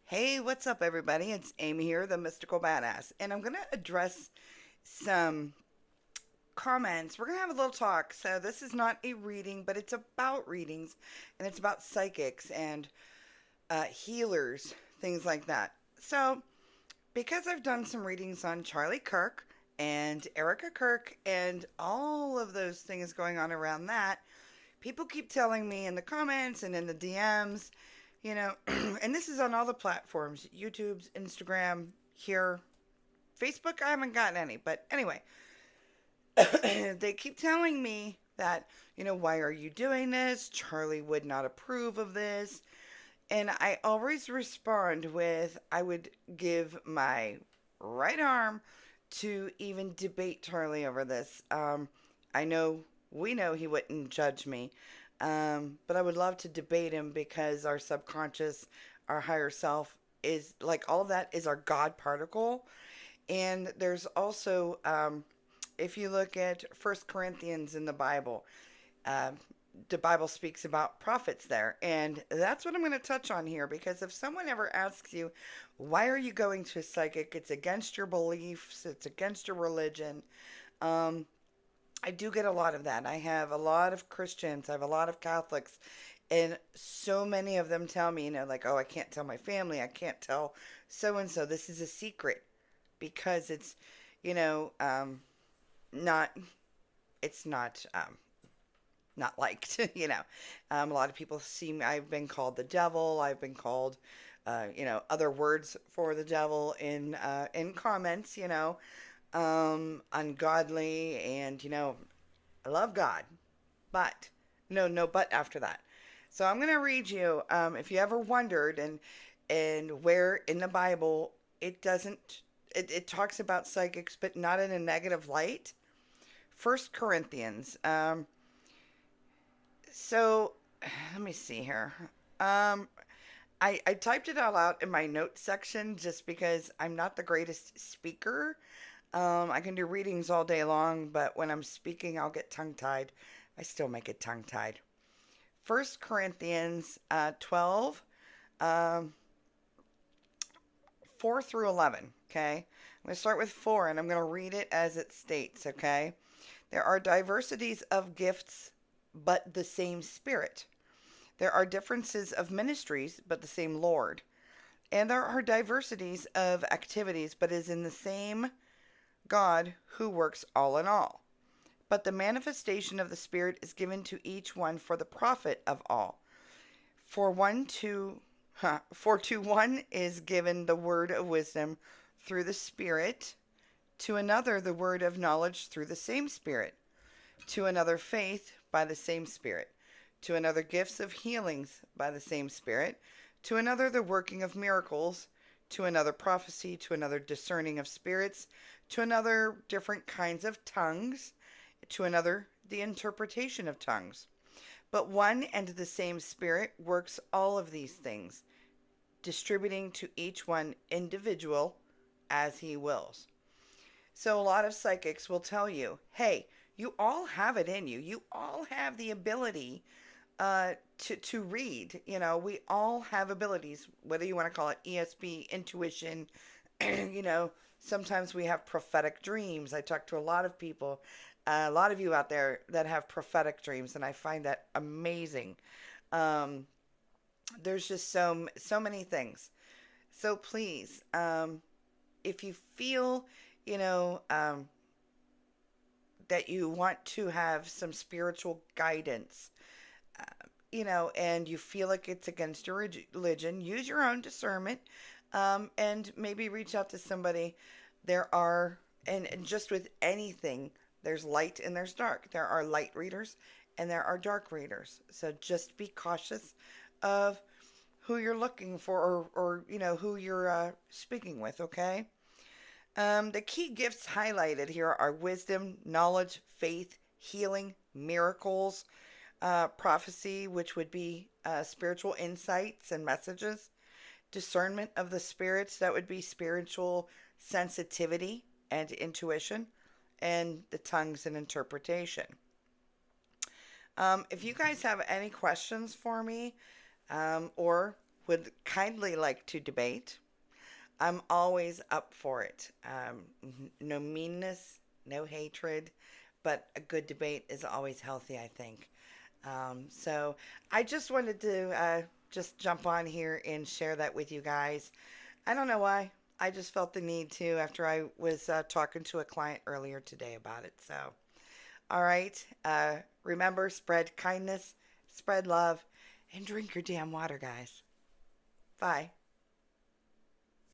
Hey, what's up, everybody? It's Amy here, the Mystical Badass, and I'm going to address some comments. We're going to have a little talk. So, this is not a reading, but it's about readings, and it's about psychics and healers, things like that. So, because I've done some readings on Charlie Kirk and Erica Kirk and all of those things going on around that, people keep telling me in the comments and in the DMs, you know, and this is on all the platforms: YouTube's, Instagram, here, Facebook. I haven't gotten any, but anyway, they keep telling me that, why are you doing this? Charlie would not approve of this. And I always respond with, I would give my right arm to even debate Charlie over this. I know, we know he wouldn't judge me, but I would love to debate him because our subconscious, our higher self, is like all of that is our God particle. And there's also, if you look at First Corinthians in uh, the Bible speaks about prophets there. And that's what I'm going to touch on here because if someone ever asks you, why are you going to a psychic? It's against your beliefs, it's against your religion. Um, I do get a lot of that. I have a lot of Christians, I have a lot of Catholics, and so many of them tell me, like, oh, I can't tell my family, I can't tell so and so. This is a secret because it's, you know, um, not, it's not liked. A lot of people see me. I've been called the devil. I've been called, other words for the devil in comments. Ungodly, and I love God, but no, but after that. So I'm gonna read you. If you ever wondered, and where in the Bible it doesn't, it talks about psychics, but not in a negative light. First Corinthians. So let me see here. Um, I typed it all out in my notes section just because I'm not the greatest speaker. I can do readings all day long, but when I'm speaking, I'll get tongue tied. I still make it tongue tied. First Corinthians 12, um, 4 through 11. Okay. I'm going to start with 4 and I'm going to read it as it states. Okay. There are diversities of gifts, but the same Spirit. There are differences of ministries, but the same Lord. And there are diversities of activities, but is in the same God who works all in all. But the manifestation of the Spirit is given to each one for the profit of all. For one to for to one is given the word of wisdom through the Spirit, to another the word of knowledge through the same Spirit, to another faith by the same Spirit, to another gifts of healings by the same Spirit, to another the working of miracles, to another prophecy, to another discerning of spirits, to another different kinds of tongues, to another the interpretation of tongues. But one and the same Spirit works all of these things, distributing to each one individual as he wills. So a lot of psychics will tell you, hey, you all have it in you. You all have the ability to read. We all have abilities, whether you want to call it ESP, intuition. you know, Sometimes we have prophetic dreams. I talk to a lot of people, a lot of you out there that have prophetic dreams, and I find that amazing. Um, there's just so many things. So please, if you feel, you know, um, that you want to have some spiritual guidance, and you feel like it's against your religion, use your own discernment, and maybe reach out to somebody. There are, and just with anything, there's light and there's dark. There are light readers and there are dark readers. So just be cautious of who you're looking for, or who you're speaking with, okay? The key gifts highlighted here are wisdom, knowledge, faith, healing, miracles, prophecy, which would be spiritual insights and messages, discernment of the spirits, that would be spiritual sensitivity and intuition, and the tongues and interpretation. If you guys have any questions for me, or would kindly like to debate, I'm always up for it. No meanness, no hatred, but a good debate is always healthy, I think. So I just wanted to just jump on here and share that with you guys. I don't know why. I just felt the need to after I was talking to a client earlier today about it. So, all right. Remember, spread kindness, spread love, and drink your damn water, guys. Bye.